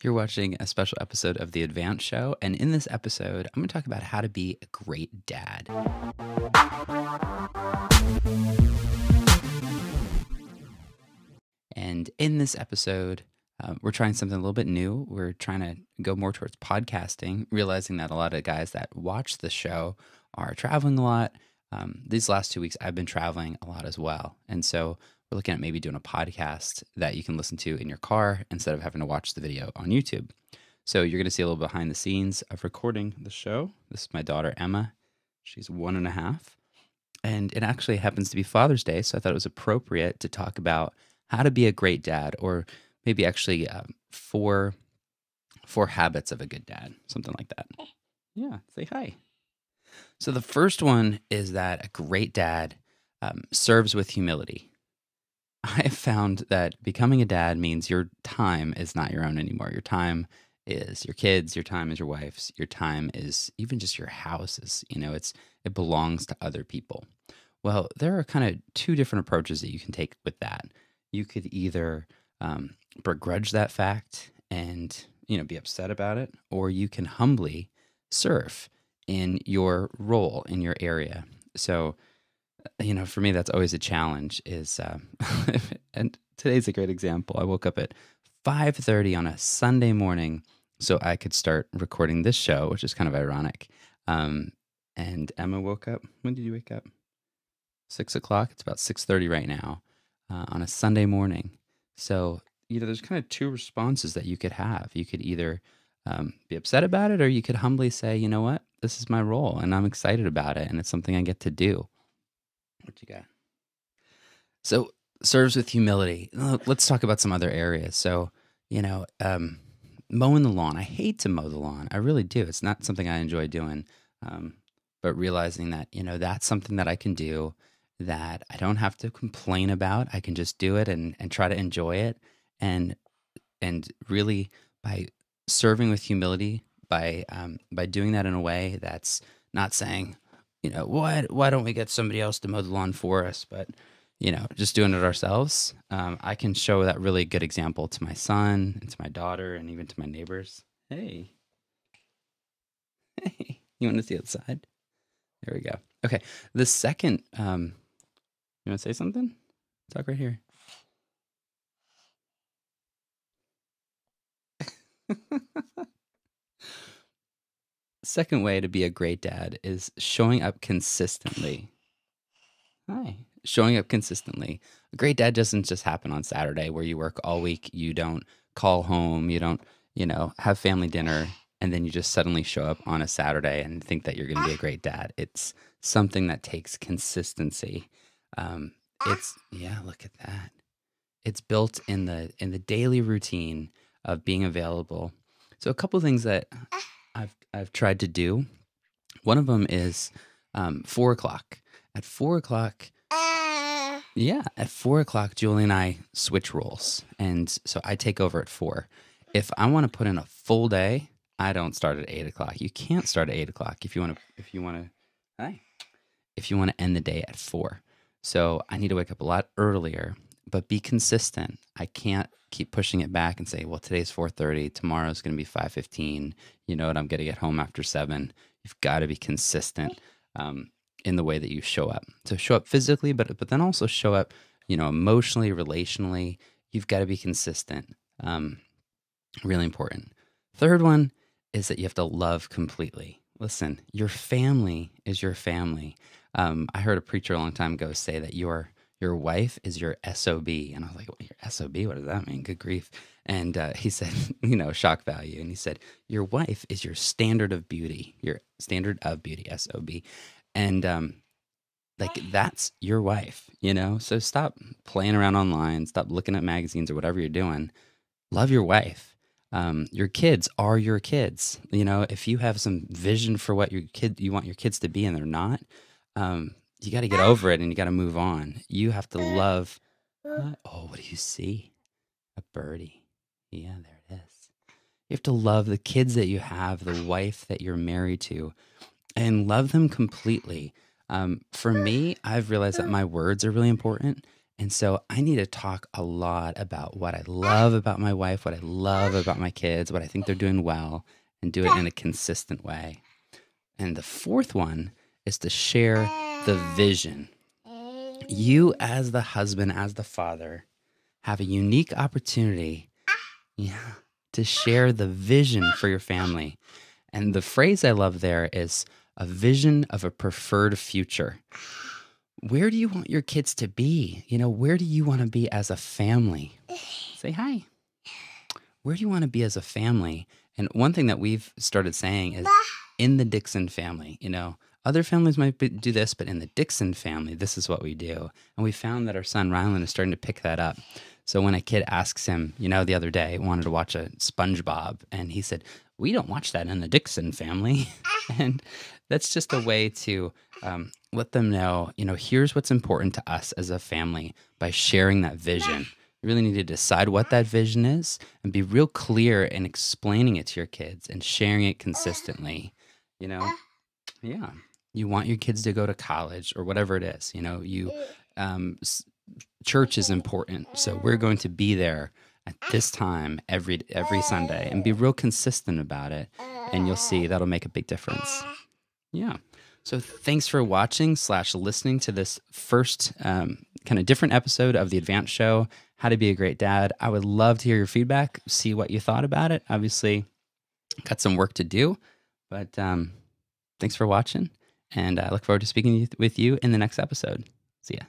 You're watching a special episode of The Advance Show, and in this episode, I'm going to talk about how to be a great dad. And in this episode, we're trying something a little bit new. We're trying to go more towards podcasting, realizing that a lot of guys that watch the show are traveling a lot. These last 2 weeks, I've been traveling a lot as well. And so we're looking at maybe doing a podcast that you can listen to in your car instead of having to watch the video on YouTube. So you're going to see a little behind the scenes of recording the show. This is my daughter, Emma. She's 1.5. And it actually happens to be Father's Day, so I thought it was appropriate to talk about how to be a great dad, or maybe actually four habits of a good dad, something like that. Yeah, say hi. So the first one is that a great dad serves with humility. I have found that becoming a dad means your time is not your own anymore. Your time is your kids, your time is your wife's, your time is even just your house's. It belongs to other people. Well, there are kind of two different approaches that you can take with that. You could either begrudge that fact and be upset about it, or you can humbly serve in your role in your area. So for me, that's always a challenge. And today's a great example. I woke up at 5:30 on a Sunday morning so I could start recording this show, which is kind of ironic. And Emma woke up. When did you wake up? 6 o'clock. It's about 6:30 right now on a Sunday morning. So there's kind of two responses that you could have. You could either be upset about it, or you could humbly say, you know what, this is my role, and I'm excited about it, and it's something I get to do. What you got? So serves with humility. Let's talk about some other areas. So, mowing the lawn. I hate to mow the lawn. I really do. It's not something I enjoy doing. But realizing that, that's something that I can do, that I don't have to complain about. I can just do it and try to enjoy it. And really, by serving with humility, by doing that in a way that's not saying, why don't we get somebody else to mow the lawn for us? But, just doing it ourselves. I can show that really good example to my son and to my daughter and even to my neighbors. Hey, you want to see outside? There we go. Okay. The second, you want to say something? Talk right here. Second way to be a great dad is showing up consistently. Hi. Showing up consistently. A great dad doesn't just happen on Saturday where you work all week. You don't call home. You don't, have family dinner, and then you just suddenly show up on a Saturday and think that you're going to be a great dad. It's something that takes consistency. Look at that. It's built in the daily routine of being available. So a couple of things that I've tried to do. One of them is 4 o'clock. At 4 o'clock, at 4 o'clock, Julie and I switch roles, and so I take over at 4. If I want to put in a full day, I don't start at 8 o'clock. You can't start at 8 o'clock if you want to end the day at 4. So I need to wake up a lot earlier, but be consistent. I can't keep pushing it back and say, well, today's 4:30, tomorrow's going to be 5:15. I'm going to get home after 7. You've got to be consistent in the way that you show up. So show up physically, but then also show up, emotionally, relationally. You've got to be consistent. Really important. Third one is that you have to love completely. Listen, your family is your family. I heard a preacher a long time ago say that your wife is your SOB. And I was like, your SOB? What does that mean? Good grief. And he said, shock value. And he said, your wife is your standard of beauty, SOB. And that's your wife, So stop playing around online. Stop looking at magazines or whatever you're doing. Love your wife. Your kids are your kids. If you have some vision for what you want your kids to be and they're not, you got to get over it and you got to move on. You have to love. Oh, what do you see? A birdie. Yeah, there it is. You have to love the kids that you have, the wife that you're married to, and love them completely. For me, I've realized that my words are really important, And so I need to talk a lot about what I love about my wife, what I love about my kids, what I think they're doing well, and do it in a consistent way. And the fourth one is to share the vision. You, as the husband, as the father, have a unique opportunity, to share the vision for your family. And the phrase I love there is a vision of a preferred future. Where do you want your kids to be? Where do you want to be as a family? Say hi. Where do you want to be as a family? And one thing that we've started saying is in the Dixon family. Other families might do this, but in the Dixon family, this is what we do. And we found that our son Rylan is starting to pick that up. So when a kid asks him, the other day, wanted to watch a SpongeBob, and he said, "We don't watch that in the Dixon family." And that's just a way to let them know, here's what's important to us as a family by sharing that vision. You really need to decide what that vision is and be real clear in explaining it to your kids and sharing it consistently. Yeah. You want your kids to go to college or whatever it is. Church is important. So we're going to be there at this time every Sunday and be real consistent about it. And you'll see that'll make a big difference. Yeah. So thanks for watching / listening to this first kind of different episode of the Advanced Show, How to Be a Great Dad. I would love to hear your feedback, see what you thought about it. Obviously, got some work to do, but thanks for watching. And I look forward to speaking with you in the next episode. See ya.